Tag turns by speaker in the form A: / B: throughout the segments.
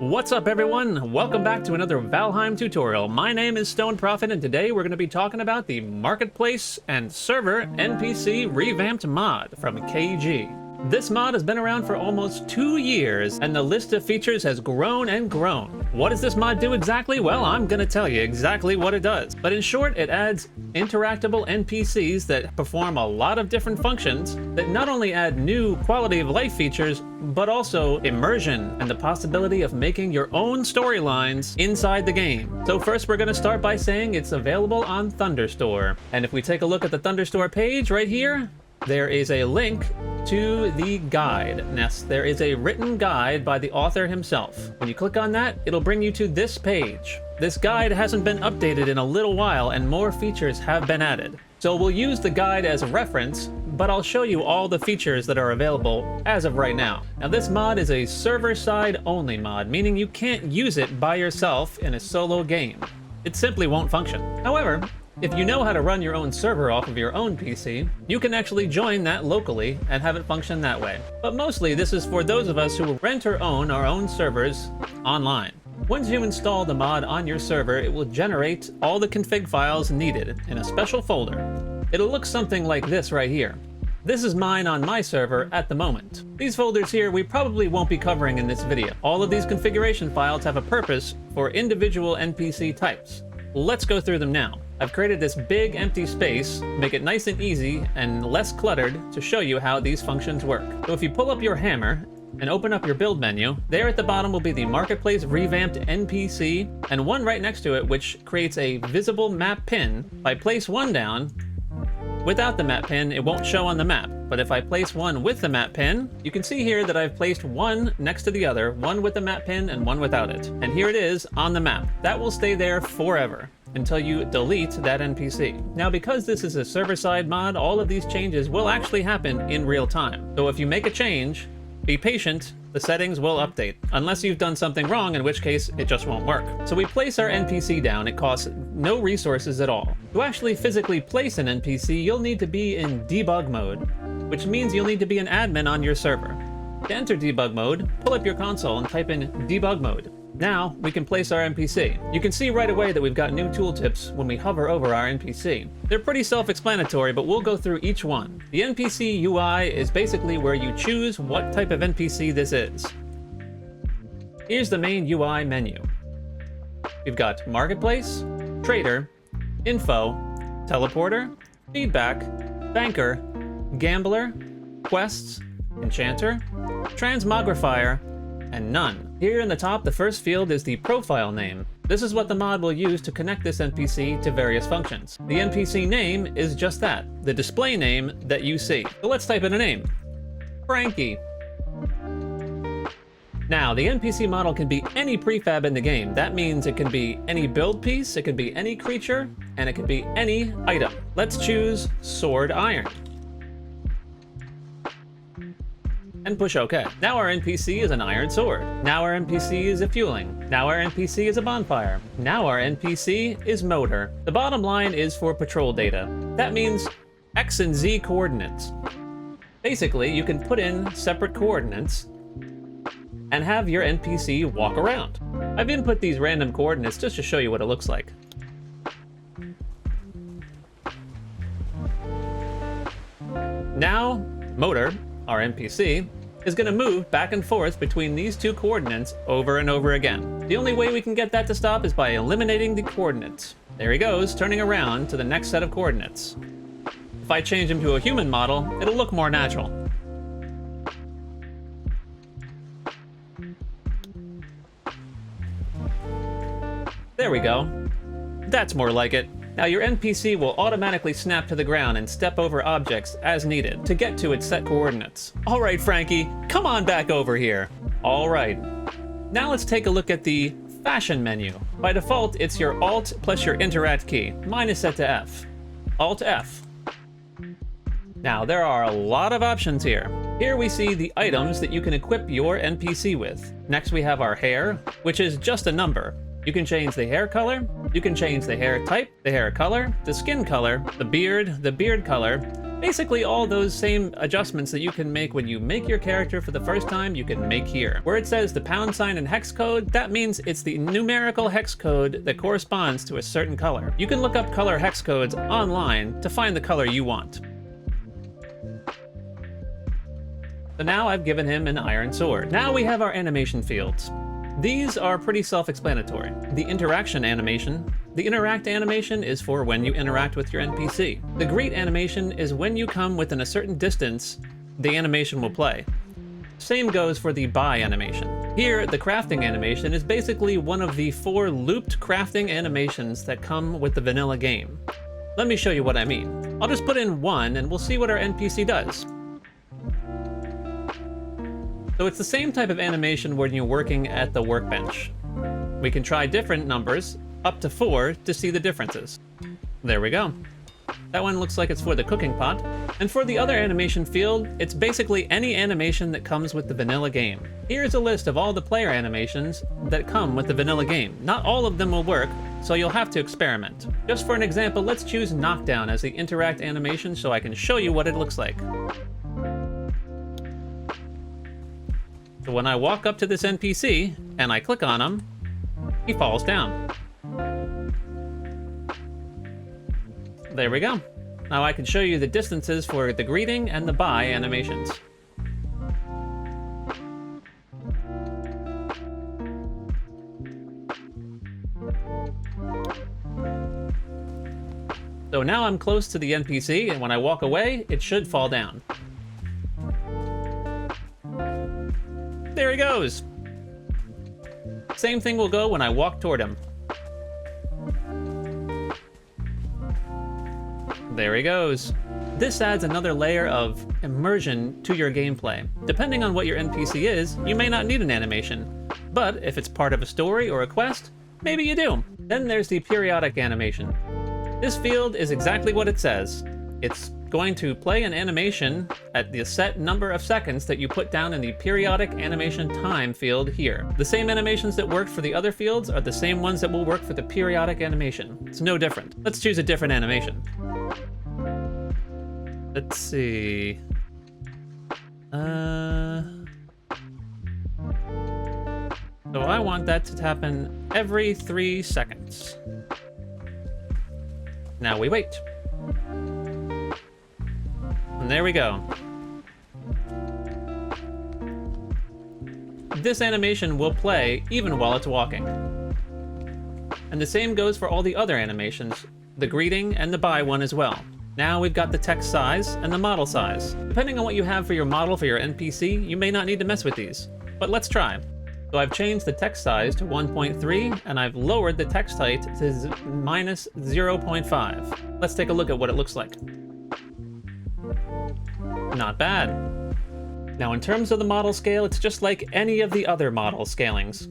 A: What's up everyone? Welcome back to another Valheim tutorial. My name is Stone Prophet and today we're going to be talking about the Marketplace and Server NPC Revamped mod from KG. This mod has been around for almost 2 years and the list of features has grown and grown. What does this mod do exactly? Well, I'm going to tell you exactly what it does. But in short, it adds interactable NPCs that perform a lot of different functions that not only add new quality of life features, but also immersion and the possibility of making your own storylines inside the game. So first we're going to start by saying it's available on Thunderstore. And if we take a look at the Thunderstore page right here, there is a link to the guide. Yes, there is a written guide by the author himself. When you click on that, it'll bring you to this page. This guide hasn't been updated in a little while and more features have been added. So we'll use the guide as a reference, but I'll show you all the features that are available as of right now. Now this mod is a server-side only mod, meaning you can't use it by yourself in a solo game. It simply won't function. However, if you know how to run your own server off of your own PC, you can actually join that locally and have it function that way. But mostly this is for those of us who rent or own our own servers online. Once you install the mod on your server, it will generate all the config files needed in a special folder. It'll look something like this right here. This is mine on my server at the moment. These folders here we probably won't be covering in this video. All of these configuration files have a purpose for individual NPC types. Let's go through them now. I've created this big empty space, make it nice and easy and less cluttered to show you how these functions work. So if you pull up your hammer and open up your build menu, there at the bottom will be the Marketplace Revamped NPC and one right next to it which creates a visible map pin. If I place one down, without the map pin, it won't show on the map. But if I place one with the map pin, you can see here that I've placed one next to the other, one with the map pin and one without it. And here it is on the map. That will stay there forever until you delete that NPC. Now because this is a server-side mod, all of these changes will actually happen in real time. So if you make a change, be patient, the settings will update. Unless you've done something wrong, in which case it just won't work. So we place our NPC down, it costs no resources at all. To actually physically place an NPC, you'll need to be in debug mode, which means you'll need to be an admin on your server. To enter debug mode, pull up your console and type in debug mode. Now we can place our NPC. You can see right away that we've got new tooltips when we hover over our NPC. They're pretty self-explanatory, but we'll go through each one. The NPC UI is basically where you choose what type of NPC this is. Here's the main UI menu. We've got Marketplace, Trader, Info, Teleporter, Feedback, Banker, Gambler, Quests, Enchanter, Transmogrifier, and None. Here in the top, the first field is the profile name. This is what the mod will use to connect this NPC to various functions. The NPC name is just that, the display name that you see. So let's type in a name. Frankie. Now, the NPC model can be any prefab in the game. That means it can be any build piece, it can be any creature, and it can be any item. Let's choose Sword Iron. And push OK. Now our NPC is an iron sword. Now our NPC is a fueling. Now our NPC is a bonfire. Now our NPC is motor. The bottom line is for patrol data. That means X and Z coordinates. Basically, you can put in separate coordinates and have your NPC walk around. I've input these random coordinates just to show you what it looks like. Now, motor, our NPC, is going to move back and forth between these two coordinates over and over again. The only way we can get that to stop is by eliminating the coordinates. There he goes, turning around to the next set of coordinates. If I change him to a human model, it'll look more natural. There we go. That's more like it. Now your NPC will automatically snap to the ground and step over objects as needed to get to its set coordinates. All right, Frankie, come on back over here. All right. Now let's take a look at the fashion menu. By default, it's your Alt plus your Interact key. Mine is set to F. Alt F. Now there are a lot of options here. Here we see the items that you can equip your NPC with. Next we have our hair, which is just a number. You can change the hair color, you can change the hair type, the hair color, the skin color, the beard color, Basically all those same adjustments that you can make when you make your character for the first time, you can make here. Where it says the pound sign and hex code, that means it's the numerical hex code that corresponds to a certain color. You can look up color hex codes online to find the color you want. So now I've given him an iron sword. Now we have our animation fields. These are pretty self-explanatory. The interaction animation. The interact animation is for when you interact with your NPC. The greet animation is when you come within a certain distance, the animation will play. Same goes for the buy animation. Here, the crafting animation is basically one of the 4 looped crafting animations that come with the vanilla game. Let me show you what I mean. I'll just put in 1 and we'll see what our NPC does. So it's the same type of animation when you're working at the workbench. We can try different numbers, up to 4, to see the differences. There we go. That one looks like it's for the cooking pot. And for the other animation field, it's basically any animation that comes with the vanilla game. Here's a list of all the player animations that come with the vanilla game. Not all of them will work, so you'll have to experiment. Just for an example, let's choose Knockdown as the interact animation so I can show you what it looks like. So when I walk up to this NPC, and I click on him, he falls down. There we go. Now I can show you the distances for the greeting and the buy animations. So now I'm close to the NPC, and when I walk away, it should fall down. There he goes! Same thing will go when I walk toward him. There he goes. This adds another layer of immersion to your gameplay. Depending on what your NPC is, you may not need an animation. But if it's part of a story or a quest, maybe you do. Then there's the periodic animation. This field is exactly what it says. It's going to play an animation at the set number of seconds that you put down in the periodic animation time field here. The same animations that worked for the other fields are the same ones that will work for the periodic animation. It's no different. Let's choose a different animation. Let's see. So I want that to happen every 3 seconds. Now we wait. And there we go. This animation will play even while it's walking. And the same goes for all the other animations, the greeting and the buy one as well. Now we've got the text size and the model size. Depending on what you have for your model for your NPC, you may not need to mess with these. But let's try. So I've changed the text size to 1.3 and I've lowered the text height to minus 0.5. Let's take a look at what it looks like. Not bad. Now in terms of the model scale, it's just like any of the other model scalings,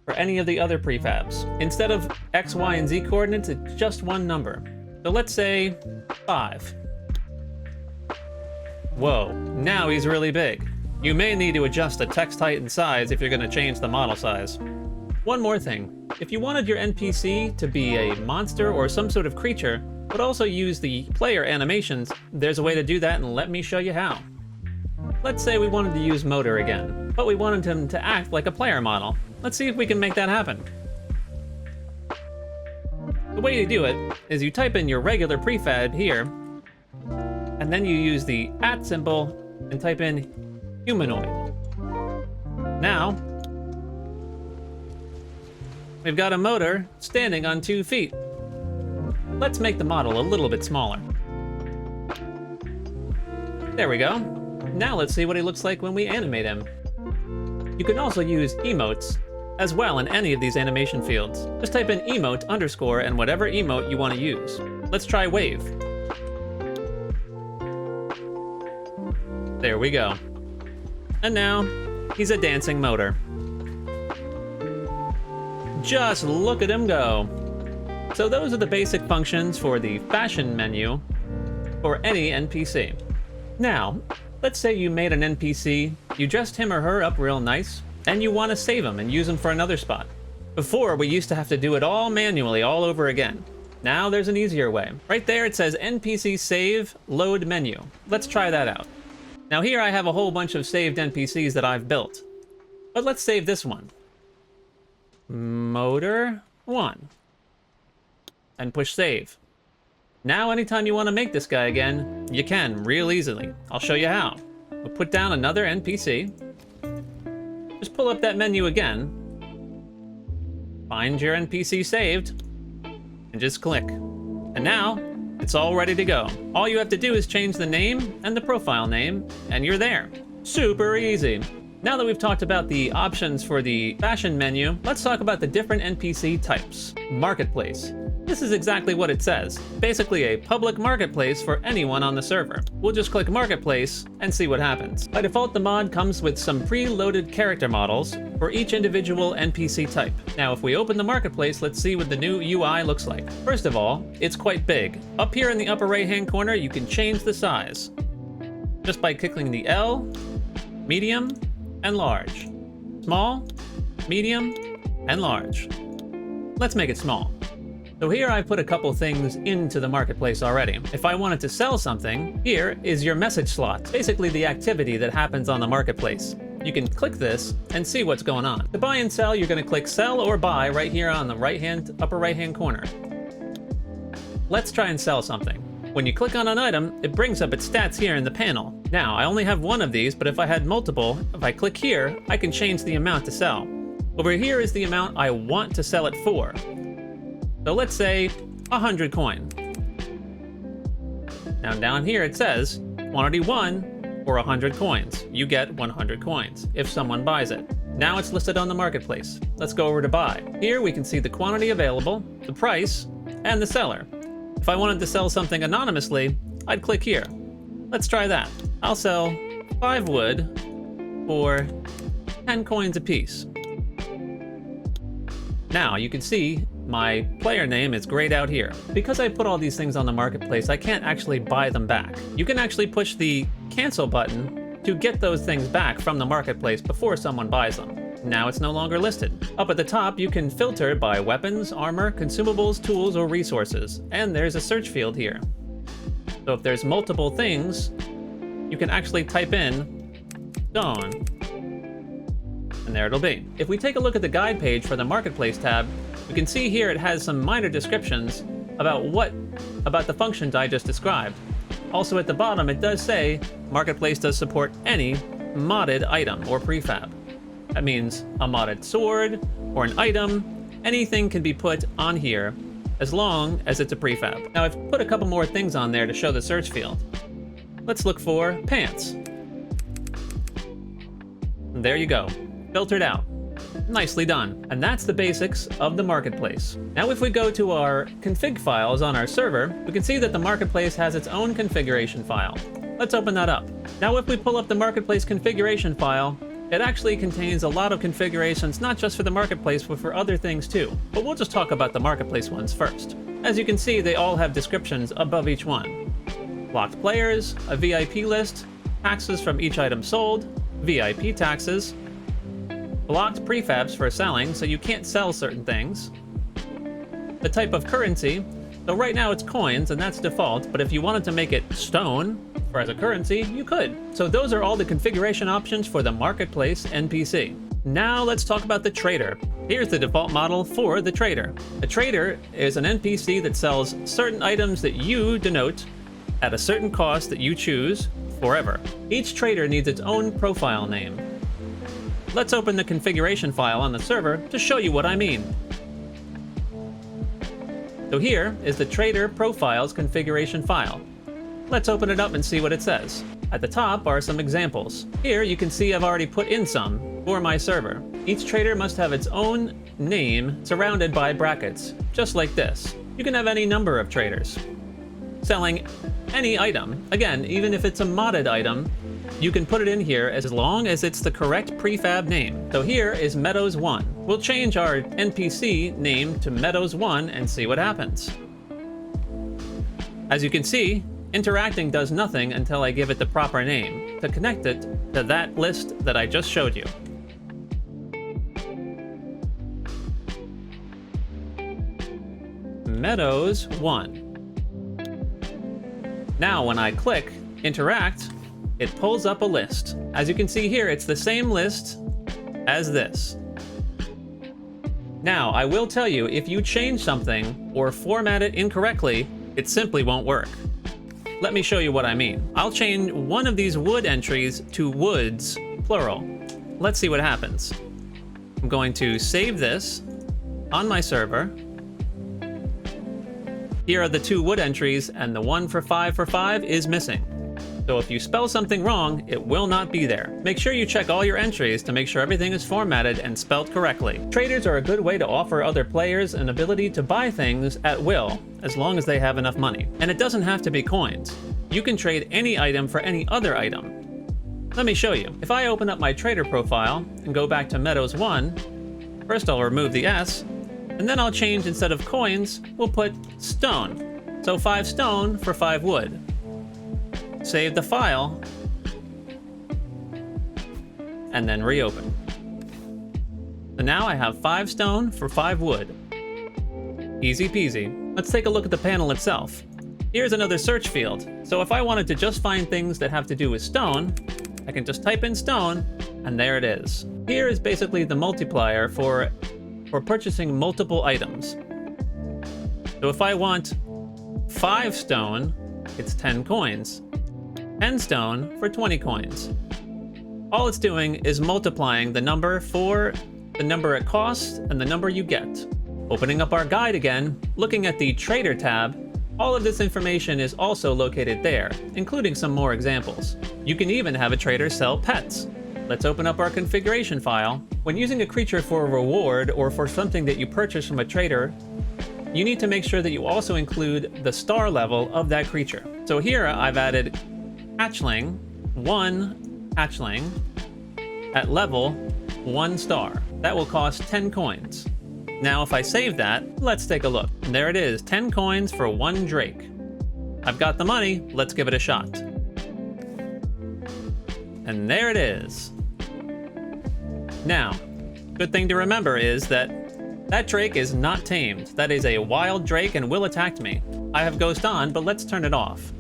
A: or any of the other prefabs. Instead of X, Y, and Z coordinates, it's just one number. So let's say 5. Whoa, now he's really big. You may need to adjust the text height and size if you're going to change the model size. One more thing. If you wanted your NPC to be a monster or some sort of creature, but also use the player animations, there's a way to do that, and let me show you how. Let's say we wanted to use Motor again, but we wanted him to act like a player model. Let's see if we can make that happen. The way you do it is you type in your regular prefab here, and then you use the @ symbol and type in humanoid. Now, we've got a Motor standing on 2 feet. Let's make the model a little bit smaller. There we go. Now let's see what he looks like when we animate him. You can also use emotes as well in any of these animation fields. Just type in emote underscore and whatever emote you want to use. Let's try wave. There we go. And now, he's a dancing Motor. Just look at him go. So those are the basic functions for the fashion menu for any NPC. Now, let's say you made an NPC, you dressed him or her up real nice, and you want to save him and use him for another spot. Before, we used to have to do it all manually all over again. Now there's an easier way. Right there it says NPC save load menu. Let's try that out. Now here I have a whole bunch of saved NPCs that I've built. But let's save this one. Motor 1. And push save. Now anytime you want to make this guy again, you can real easily. I'll show you how. We'll put down another NPC. Just pull up that menu again. Find your NPC saved. And just click. And now, it's all ready to go. All you have to do is change the name and the profile name, and you're there. Super easy. Now that we've talked about the options for the fashion menu, let's talk about the different NPC types. Marketplace. This is exactly what it says. Basically a public marketplace for anyone on the server. We'll just click Marketplace and see what happens. By default, the mod comes with some pre-loaded character models for each individual NPC type. Now, if we open the Marketplace, let's see what the new UI looks like. First of all, it's quite big. Up here in the upper right-hand corner, you can change the size just by clicking the L, medium, and large. Small, medium, and large. Let's make it small. So here I've put a couple things into the marketplace already. If I wanted to sell something, here is your message slot, basically the activity that happens on the marketplace. You can click this and see what's going on. To buy and sell, you're going to click sell or buy right here on the upper right hand corner. Let's try and sell something. When you click on an item, it brings up its stats here in the panel. Now, I only have one of these, but if I had multiple, if I click here, I can change the amount to sell. Over here is the amount I want to sell it for. So let's say 100 coin. Now down here it says quantity 1 for 100 coins. You get 100 coins if someone buys it. Now it's listed on the marketplace. Let's go over to buy. Here we can see the quantity available, the price, and the seller. If I wanted to sell something anonymously, I'd click here. Let's try that. I'll sell 5 wood for 10 coins apiece. Now you can see my player name is grayed out here. Because I put all these things on the marketplace, I can't actually buy them back. You can actually push the cancel button to get those things back from the marketplace before someone buys them. Now it's no longer listed. Up at the top, you can filter by weapons, armor, consumables, tools, or resources. And there's a search field here. So if there's multiple things, you can actually type in stone. And there it'll be. If we take a look at the guide page for the Marketplace tab, we can see here it has some minor descriptions about the functions I just described. Also at the bottom, it does say Marketplace does support any modded item or prefab. That means a modded sword or an item, anything can be put on here as long as it's a prefab. Now I've put a couple more things on there to show the search field. Let's look for pants. And there you go. Filtered out. Nicely done. And that's the basics of the marketplace. Now if we go to our config files on our server, we can see that the marketplace has its own configuration file. Let's open that up. Now if we pull up the marketplace configuration file, it actually contains a lot of configurations, not just for the marketplace, but for other things too. But we'll just talk about the marketplace ones first. As you can see, they all have descriptions above each one. Locked players, a VIP list, taxes from each item sold, VIP taxes, blocked prefabs for selling, so you can't sell certain things. The type of currency, so right now it's coins, and that's default, but if you wanted to make it stone, or as a currency, you could. So those are all the configuration options for the Marketplace NPC. Now let's talk about the trader. Here's the default model for the trader. A trader is an NPC that sells certain items that you denote at a certain cost that you choose forever. Each trader needs its own profile name. Let's open the configuration file on the server to show you what I mean. So here is the trader profiles configuration file. Let's open it up and see what it says. At the top are some examples. Here you can see I've already put in some for my server. Each trader must have its own name surrounded by brackets, just like this. You can have any number of traders selling any item. Again, even if it's a modded item, you can put it in here as long as it's the correct prefab name. So here is Meadows1. We'll change our NPC name to Meadows1 and see what happens. As you can see, interacting does nothing until I give it the proper name to connect it to that list that I just showed you. Meadows 1. Now when I click interact, it pulls up a list. As you can see here, it's the same list as this. Now, I will tell you, if you change something or format it incorrectly, it simply won't work. Let me show you what I mean. I'll change one of these wood entries to woods, plural. Let's see what happens. I'm going to save this on my server. Here are the 2 wood entries, and the one for 5 is missing. So if you spell something wrong, it will not be there. Make sure you check all your entries to make sure everything is formatted and spelled correctly. Traders are a good way to offer other players an ability to buy things at will, as long as they have enough money. And it doesn't have to be coins. You can trade any item for any other item. Let me show you. If I open up my trader profile and go back to Meadows 1, first I'll remove the S, and then I'll change, instead of coins, we'll put stone. So 5 stone for 5 wood. Save the file, and then reopen. So now I have 5 stone for 5 wood. Easy peasy. Let's take a look at the panel itself. Here's another search field. So if I wanted to just find things that have to do with stone, I can just type in stone, and there it is. Here is basically the multiplier for purchasing multiple items. So if I want 5 stone, it's 10 coins. 10 stone for 20 coins. All it's doing is multiplying the number for the number it costs and the number you get. Opening up our guide again, looking at the Trader tab, all of this information is also located there, including some more examples. You can even have a trader sell pets. Let's open up our configuration file. When using a creature for a reward or for something that you purchase from a trader, you need to make sure that you also include the star level of that creature. So here I've added hatchling, 1 hatchling, at level 1 star. That will cost 10 coins. Now if I save that, let's take a look. And there it is, 10 coins for 1 drake. I've got the money, let's give it a shot. And there it is. Now, good thing to remember is that drake is not tamed. That is a wild drake and will attack me. I have Ghost on, but let's turn it off.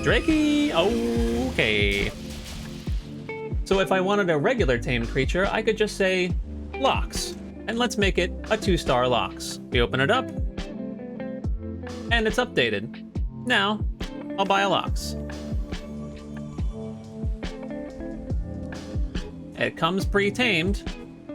A: Drakey! Okay. So if I wanted a regular tamed creature, I could just say Lox. And let's make it a 2-star Lox. We open it up, and it's updated. Now, I'll buy a Lox. It comes pre-tamed.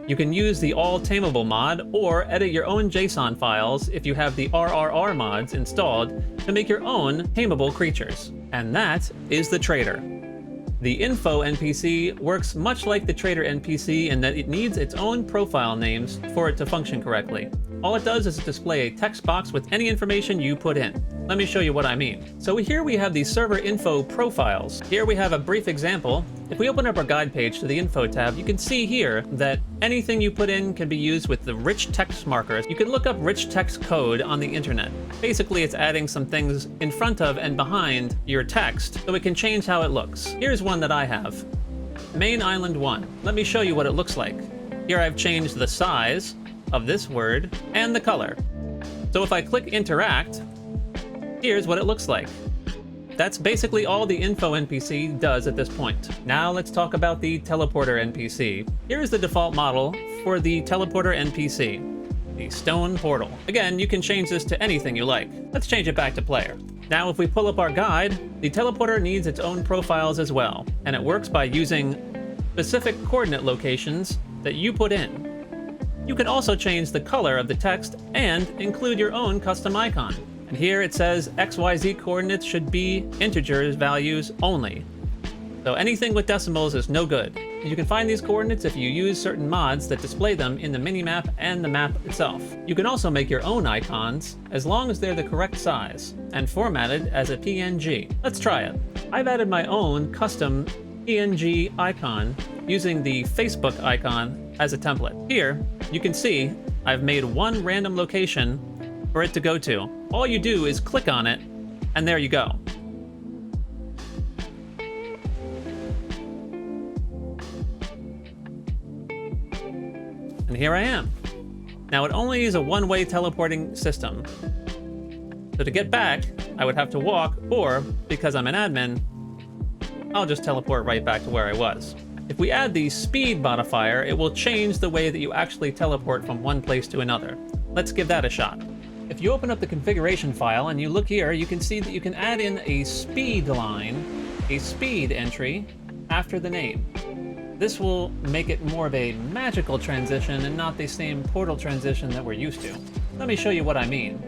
A: You can use the All Tameable mod or edit your own JSON files if you have the RRR mods installed to make your own tameable creatures. And that is the Trader. The Info NPC works much like the Trader NPC in that it needs its own profile names for it to function correctly. All it does is display a text box with any information you put in. Let me show you what I mean. So here we have the server info profiles. Here we have a brief example. If we open up our guide page to the info tab, you can see here that anything you put in can be used with the rich text markers. You can look up rich text code on the internet. Basically, it's adding some things in front of and behind your text so it can change how it looks. Here's one that I have. Main Island 1. Let me show you what it looks like. Here I've changed the size of this word and the color. So if I click interact, here's what it looks like. That's basically all the info NPC does at this point. Now let's talk about the teleporter NPC. Here's the default model for the teleporter NPC, the stone portal. Again, you can change this to anything you like. Let's change it back to player. Now if we pull up our guide, the teleporter needs its own profiles as well, and it works by using specific coordinate locations that you put in. You can also change the color of the text and include your own custom icon. And here it says XYZ coordinates should be integer values only. So anything with decimals is no good. You can find these coordinates if you use certain mods that display them in the minimap and the map itself. You can also make your own icons as long as they're the correct size and formatted as a PNG. Let's try it. I've added my own custom PNG icon using the Facebook icon as a template. Here, you can see I've made one random location for it to go to. All you do is click on it, and there you go. And here I am. Now, it only is a one-way teleporting system. So to get back, I would have to walk, or, because I'm an admin, I'll just teleport right back to where I was. If we add the speed modifier, it will change the way that you actually teleport from one place to another. Let's give that a shot. If you open up the configuration file and you look here, you can see that you can add in a speed line, a speed entry, after the name. This will make it more of a magical transition and not the same portal transition that we're used to. Let me show you what I mean.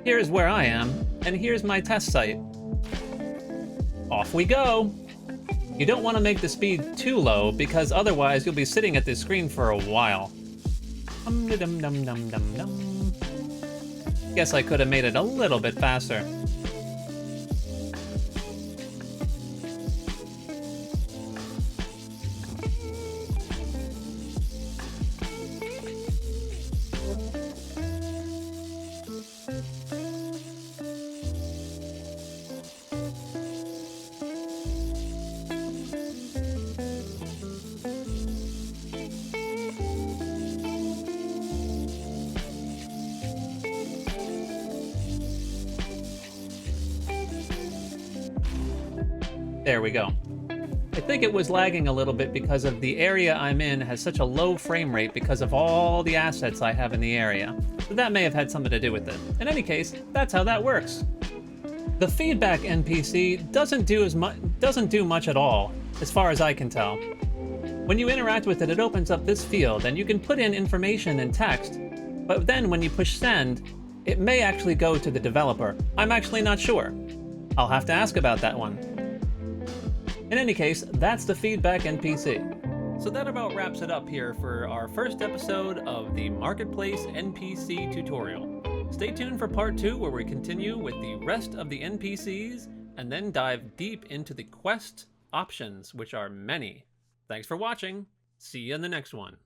A: Here's where I am, and here's my test site. Off we go! You don't want to make the speed too low, because otherwise you'll be sitting at this screen for a while. Guess I could have made it a little bit faster. There we go. I think it was lagging a little bit because of the area I'm in has such a low frame rate because of all the assets I have in the area. So that may have had something to do with it. In any case, that's how that works. The feedback NPC doesn't do much at all, as far as I can tell. When you interact with it, it opens up this field, and you can put in information and text, but then when you push send, it may actually go to the developer. I'm actually not sure. I'll have to ask about that one. In any case, that's the feedback NPC. So that about wraps it up here for our first episode of the Marketplace NPC tutorial. Stay tuned for part 2, where we continue with the rest of the NPCs and then dive deep into the quest options, which are many. Thanks for watching. See you in the next one.